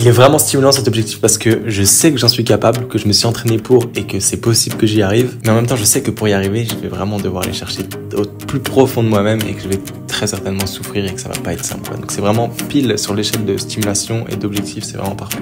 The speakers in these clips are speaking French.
Il est vraiment stimulant cet objectif parce que je sais que j'en suis capable, que je me suis entraîné pour et que c'est possible que j'y arrive. Mais en même temps, je sais que pour y arriver, je vais vraiment devoir aller chercher au plus profond de moi-même et que je vais très certainement souffrir et que ça va pas être simple. Donc c'est vraiment pile sur l'échelle de stimulation et d'objectif, c'est vraiment parfait.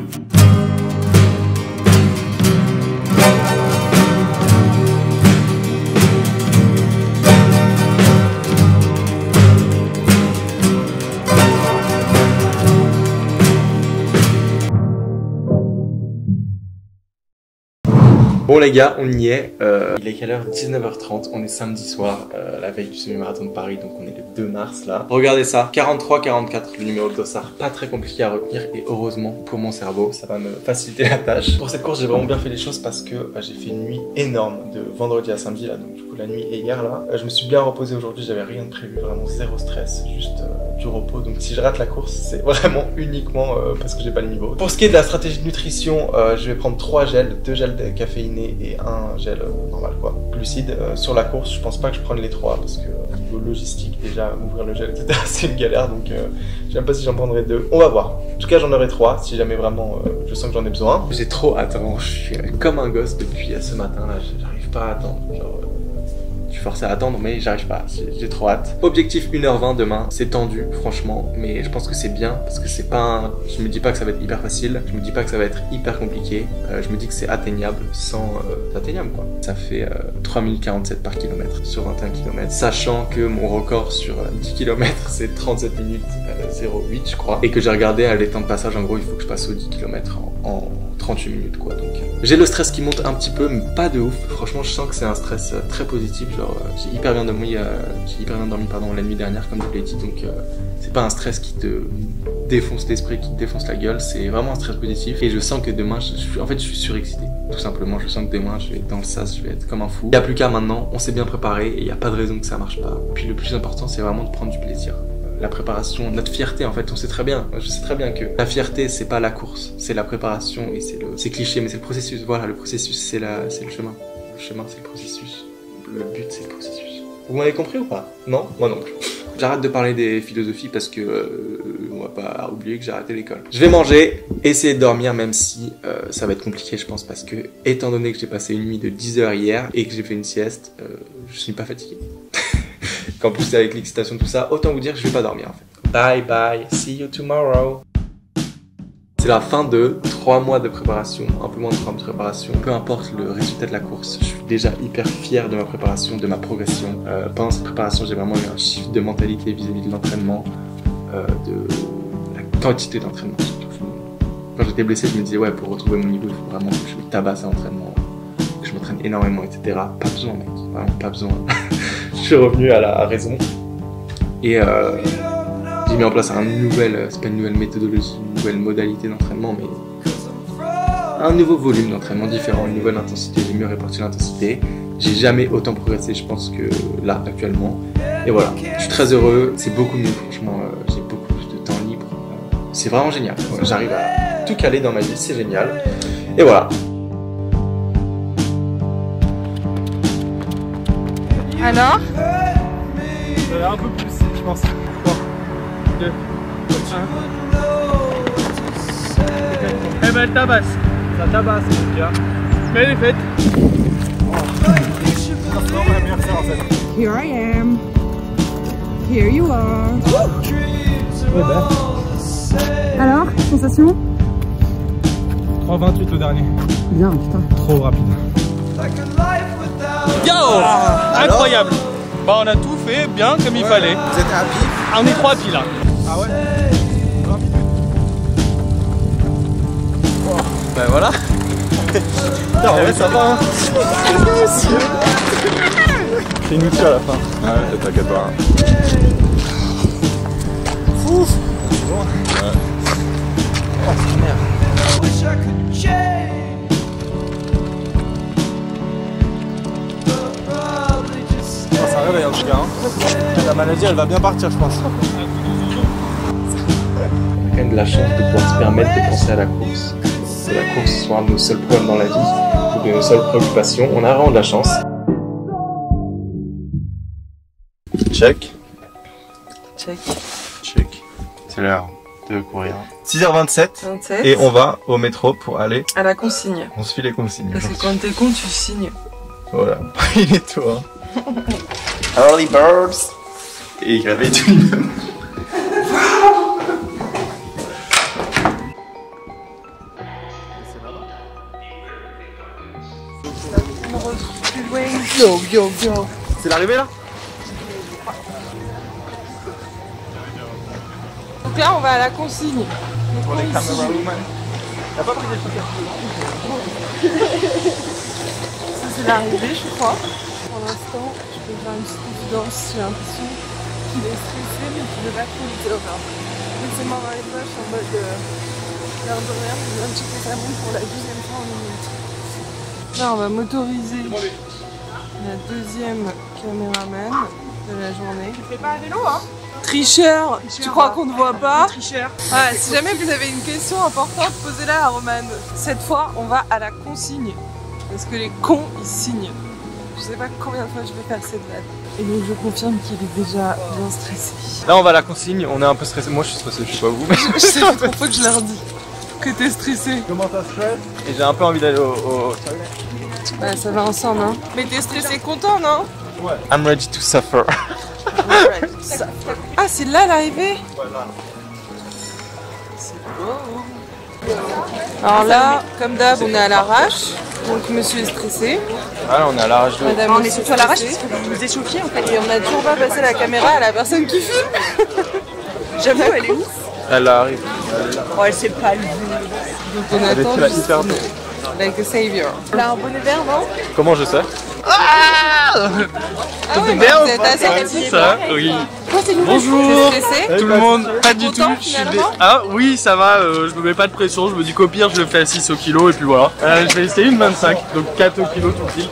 Bon les gars, on y est, il est quelle heure? 19h30, on est samedi soir, la veille du semi-marathon de Paris, donc on est le 2 mars là. Regardez ça, 43-44, le numéro de dossard, pas très compliqué à retenir et heureusement pour mon cerveau, ça va me faciliter la tâche. Pour cette course, j'ai vraiment bien fait les choses parce que j'ai fait une nuit énorme de vendredi à samedi là, donc du coup la nuit et hier là. Je me suis bien reposé aujourd'hui, j'avais rien de prévu, vraiment zéro stress, juste du repos. Donc si je rate la course, c'est vraiment uniquement parce que j'ai pas le niveau. Pour ce qui est de la stratégie de nutrition, je vais prendre 3 gels, 2 gels décaféinés et un gel normal quoi, glucides. Sur la course, je pense pas que je prenne les 3 parce que niveau logistique déjà, ouvrir le gel etc c'est une galère, donc je sais même pas si j'en prendrai 2. On va voir. En tout cas j'en aurai 3 si jamais vraiment je sens que j'en ai besoin. J'ai trop hâte, je suis comme un gosse depuis ce matin là, j'arrive pas à attendre. Genre, je suis forcé à attendre mais j'arrive pas, j'ai trop hâte. Objectif 1h20 demain, c'est tendu franchement, mais je pense que c'est bien parce que c'est pas je me dis pas que ça va être hyper facile, je me dis pas que ça va être hyper compliqué, je me dis que c'est atteignable sans atteignable quoi. Ça fait 3 minutes 47 par kilomètre sur 21 km, sachant que mon record sur 10 km c'est 37 minutes 08 je crois, et que j'ai regardé à les temps de passage, en gros il faut que je passe aux 10 km en 38 minutes quoi, donc j'ai le stress qui monte un petit peu mais pas de ouf, franchement je sens que c'est un stress très positif, genre j'ai hyper bien dormi la nuit dernière comme je vous l'ai dit, donc c'est pas un stress qui te défonce l'esprit, qui te défonce la gueule, c'est vraiment un stress positif et je sens que demain je suis surexcité, tout simplement. Je sens que demain je vais être dans le sas, je vais être comme un fou. Il n'y a plus qu'à maintenant, on s'est bien préparé et il n'y a pas de raison que ça marche pas. Puis le plus important c'est vraiment de prendre du plaisir. La préparation, notre fierté en fait, on sait très bien, je sais très bien que la fierté c'est pas la course, c'est la préparation et c'est cliché mais c'est le processus, voilà, le processus c'est le chemin. Le chemin c'est le processus, le but c'est le processus. Vous m'avez compris ou pas? Non? Moi non plus. J'arrête de parler des philosophies parce que on va pas oublier que j'ai arrêté l'école. Je vais manger, essayer de dormir même si ça va être compliqué je pense parce que étant donné que j'ai passé une nuit de 10 heures hier et que j'ai fait une sieste, je suis pas fatigué. Qu'en plus avec l'excitation tout ça, autant vous dire que je vais pas dormir en fait. Bye bye, see you tomorrow. C'est la fin de 3 mois de préparation, un peu moins de 3 mois de préparation. Peu importe le résultat de la course, je suis déjà hyper fier de ma préparation, de ma progression. Pendant cette préparation, j'ai vraiment eu un shift de mentalité vis-à-vis de l'entraînement, de la quantité d'entraînement surtout. Quand j'étais blessé, je me disais ouais, pour retrouver mon niveau, il faut vraiment que je me tabasse à l'entraînement, que je m'entraîne énormément, etc. Pas besoin mec, vraiment pas besoin. Je suis revenu à la raison et j'ai mis en place c'est pas une nouvelle méthodologie, une nouvelle modalité d'entraînement, mais un nouveau volume d'entraînement différent, une nouvelle intensité, j'ai mieux réparti l'intensité. J'ai jamais autant progressé, je pense, que là, actuellement. Et voilà, je suis très heureux, c'est beaucoup mieux, franchement, j'ai beaucoup plus de temps libre. C'est vraiment génial, j'arrive à tout caler dans ma vie, c'est génial. Et voilà. Alors un peu plus, je pense. 3, 2, 1. Eh ben elle tabasse. Ça tabasse mon gars. Mais elle est faite. Here I am. Here you are. Ouais ben. Alors, sensation? 3,28 le dernier. Bien, putain. Trop rapide. Yo, incroyable. Bah on a tout fait bien comme il fallait. Vous êtes happy? On est 3 happy là. Ah ouais? 20 minutes. Oh. Ben voilà. Non, ouais, ça va hein. C'est une outil à la fin. Ouais, t'inquiète pas. Ouf. Bon. Ouais. Oh merde. Ça réveille en tout cas. Hein. La maladie elle va bien partir je pense. On a quand même de la chance de pouvoir se permettre de penser à la course. Que la course soit un de nos seuls problèmes dans la vie, ou de nos seules préoccupations. On a vraiment de la chance. Check. Check. Check. C'est l'heure de courir. 6h27 27. et on va au métro pour aller. À la consigne. On se file les consignes. Parce que quand t'es con, tu signes. Voilà, il est tout. Hein. Early birds. Et il avait tout le monde. Yo, yo, yo. C'est l'arrivée là? Donc là, on va à la consigne. Pour les caméras women. T'as pas pris des trucs Ça, c'est l'arrivée, je crois. Pour l'instant, je peux faire une petite confidence. J'ai l'impression qu'il est stressé, mais qu'il ne veut pas trop le dire. C'est mains dans les poches en mode l'air de rien. Je viens de checker sa montre pour la 12e fois en une minute. Là, on va m'autoriser la 2e caméraman de la journée. Tu fais pas à vélo, hein? Tricheur, tu crois qu'on ne voit pas? Tricheur. Ah, si jamais vous avez une question importante, posez-la à Romane. Cette fois, on va à la consigne. Parce que les cons, ils signent. Je sais pas combien de fois je vais faire cette vanne. Et donc je confirme qu'il est déjà bien stressé. Là on va à la consigne, on est un peu stressé. Moi je suis stressé, je sais pas vous. Ça fait 3 fois que je leur dis que t'es stressé. Comment ça se fait? Et j'ai un peu envie d'aller au toilette. Bah ça va ensemble, hein. Mais t'es stressé content, non? Ouais. I'm ready to suffer. Ah, c'est là l'arrivée? Voilà. C'est beau. Alors là, comme d'hab, on est à l'arrache. Donc monsieur est stressé. Ah, on est à l'arrache de. Madame On est surtout à l'arrache parce que vous vous échauffiez en fait. Et on a toujours pas passé la caméra à la personne qui filme. J'avoue, elle est où? Elle arrive. Oh, elle sait pas le Donc on attend hyper juste tôt. like a savior. Elle a un bonnet vert, non? Comment je sais? Ah oui, bah, vous êtes assez actif. Ça, oui. Bonjour. T'es stressé? Tout le monde, pas du tout. Content, Je suis finalement Ah oui, ça va, je me mets pas de pression, je me dis qu'au pire je le fais à 6 au kilo et puis voilà. Je vais essayer une 25, donc 4 au kilo tout pile.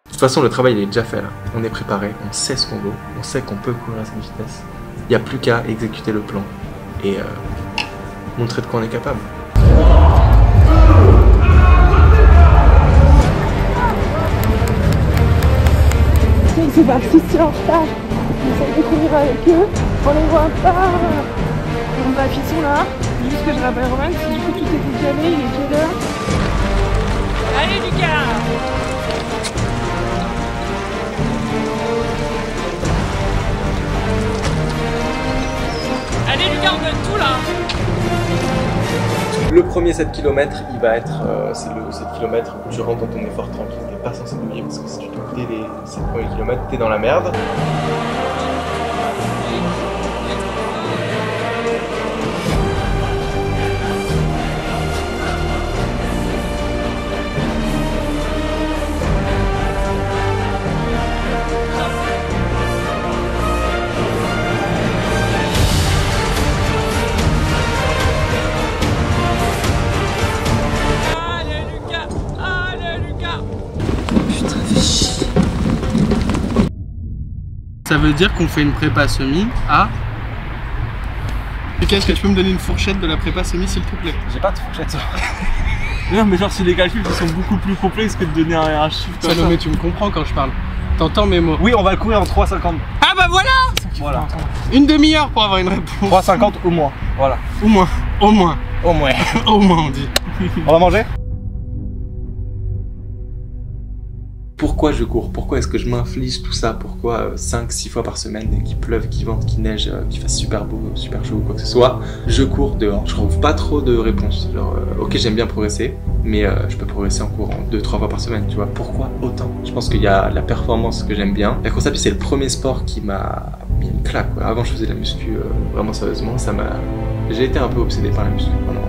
De toute façon, le travail il est déjà fait là. On est préparé, on sait ce qu'on veut, on sait qu'on peut courir à cette vitesse. Il n'y a plus qu'à exécuter le plan et montrer de quoi on est capable. C'est parti, c'est en retard. On essaie de courir avec eux. On les voit pas. On va ils sont là. Juste que je rappelle Roman, si du coup tout est décalé, il est quelle heure? Allez Lucas! Allez Lucas, on donne tout là! Le premier 7 km, il va être, c'est le 7 km où tu rentres dans ton effort tranquille, t'es pas censé bouger parce que si tu doutes dès les 7 premiers kilomètres, t'es dans la merde. Ça veut dire qu'on fait une prépa semi à... Lucas, est-ce que tu peux me donner une fourchette de la prépa semi s'il te plaît? J'ai pas de fourchette. Non mais genre si les calculs ils sont beaucoup plus complexes que de donner un chiffre comme ça. Non mais tu me comprends quand je parle. T'entends mes mots? Oui, on va le courir en 3,50. Ah bah voilà! Voilà. Une demi-heure pour avoir une réponse. 3,50 au moins. Voilà. Au moins. Au moins. Au moins. Au moins on dit. On va manger? Pourquoi je cours? Pourquoi est-ce que je m'inflige tout ça? Pourquoi 5-6 fois par semaine, qu'il pleuve, qu'il vente, qu'il neige, qu'il fasse super beau, super chaud ou quoi que ce soit, je cours dehors? Je trouve pas trop de réponses. Genre, ok, j'aime bien progresser, mais je peux progresser en courant 2-3 fois par semaine, tu vois. Pourquoi autant? Je pense qu'il y a la performance que j'aime bien. La course à pied, c'est le premier sport qui m'a mis une claque, quoi. Avant, je faisais de la muscu vraiment sérieusement. J'ai été un peu obsédé par la muscu pendant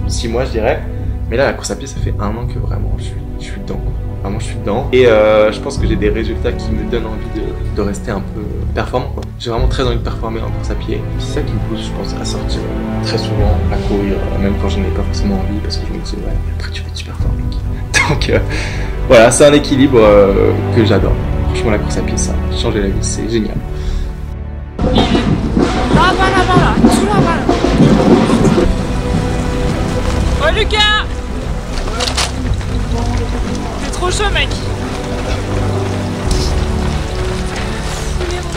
6 mois, je dirais. Mais là, la course à pied, ça fait 1 an que vraiment je suis dedans, quoi. Vraiment, je suis dedans. Et je pense que j'ai des résultats qui me donnent envie de rester un peu performant, quoi. J'ai vraiment très envie de performer en course à pied. C'est ça qui me pousse, je pense, à sortir très souvent, à courir, même quand je n'ai pas forcément envie, parce que je me dis, ouais, après tu vas être super fort, mec. Donc voilà, c'est un équilibre que j'adore. Franchement, la course à pied, ça a changé la vie, c'est génial. Là-bas, là, tout là-bas là. Oh Lucas! T'es trop chaud mec! Il est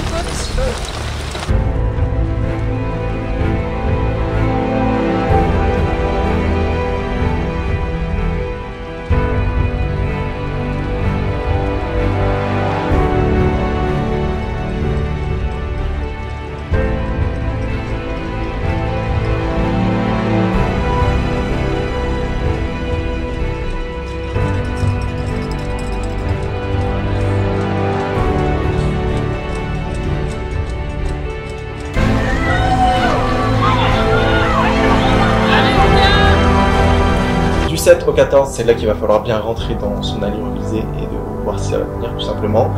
7 au 14, c'est là qu'il va falloir bien rentrer dans son allure visée et de voir si ça va tenir tout simplement.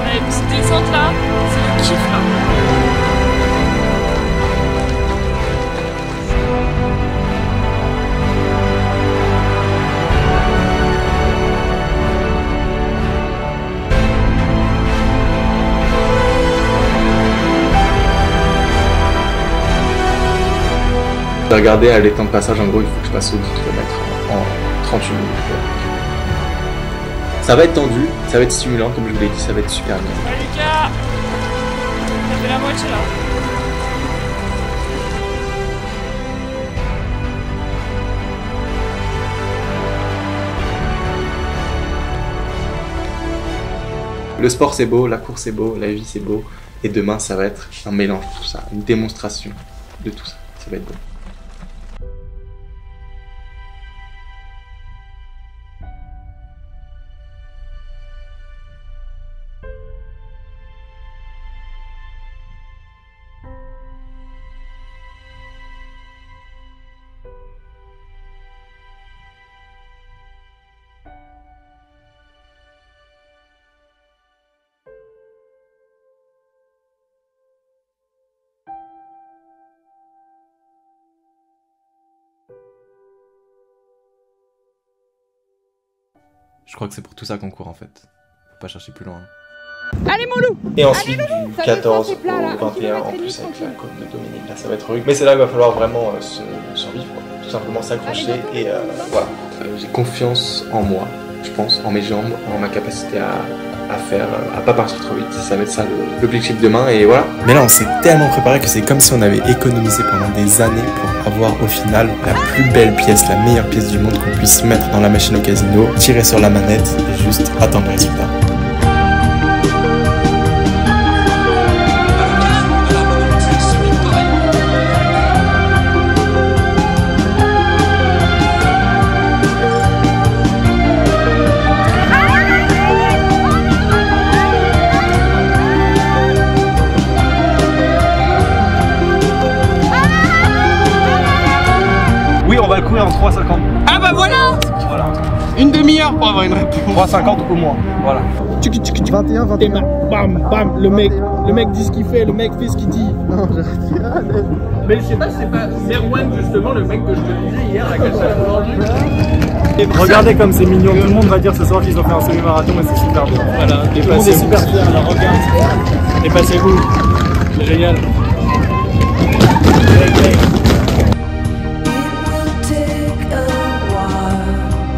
Allez, petite descente là, c'est le kiff là. Regardez à l'étang de passage, en gros il faut que je passe au 10 km en 38 minutes. Ça va être tendu, ça va être stimulant, comme je vous l'ai dit, ça va être super bien. Allez Lucas, t'as fait la moitié là. Le sport c'est beau, la course c'est beau, la vie c'est beau, et demain ça va être un mélange de tout ça, une démonstration de tout ça, ça va être beau. Je crois que c'est pour tout ça qu'on court en fait. Faut pas chercher plus loin. Allez mon loup! Et ensuite du 14 au 21 en plus avec la côte de Dominique, là ça va être rude. Mais c'est là qu'il va falloir vraiment se survivre, quoi. Tout simplement s'accrocher et voilà. J'ai confiance en moi, je pense, en mes jambes, en ma capacité à faire, à pas partir trop vite. Ça va être ça l'objectif demain et voilà. Mais là on s'est tellement préparé que c'est comme si on avait économisé pendant des années pour avoir au final la plus belle pièce, la meilleure pièce du monde qu'on puisse mettre dans la machine au casino, tirer sur la manette et juste attendre le résultat. Oui, on va le courir en 3,50. Ah bah voilà! Voilà. Une demi-heure pour avoir une réponse. 3,50 au moins. Voilà. 21, 21. Bam, bam, le mec dit ce qu'il fait, le mec fait ce qu'il dit. Non, j'ai rien. Mais je sais pas si c'est pas Merwan justement le mec que je te disais hier là qu'elle s'est aujourd'hui. Regardez comme c'est mignon, tout le monde va dire ce soir qu'ils ont fait un semi-marathon, mais c'est super bien. Voilà, Tout le monde est super fier, alors regarde. dépassez-vous. C'est génial.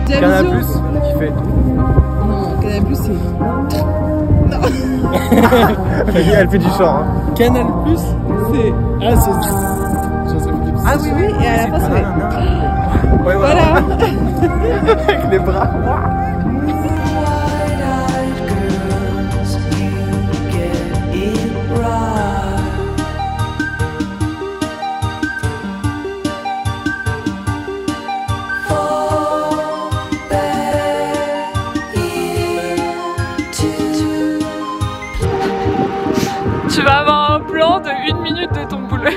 Canal Plus, qui fait. Non, Canal Plus, c'est. Elle fait du chant. Hein. Canal Plus, c'est. Ah, c'est. Ah oui, oui, et à la fin, ça fait. Ouais, Voilà. Avec les bras. Tu vas avoir un plan de 1 minute de ton boulet.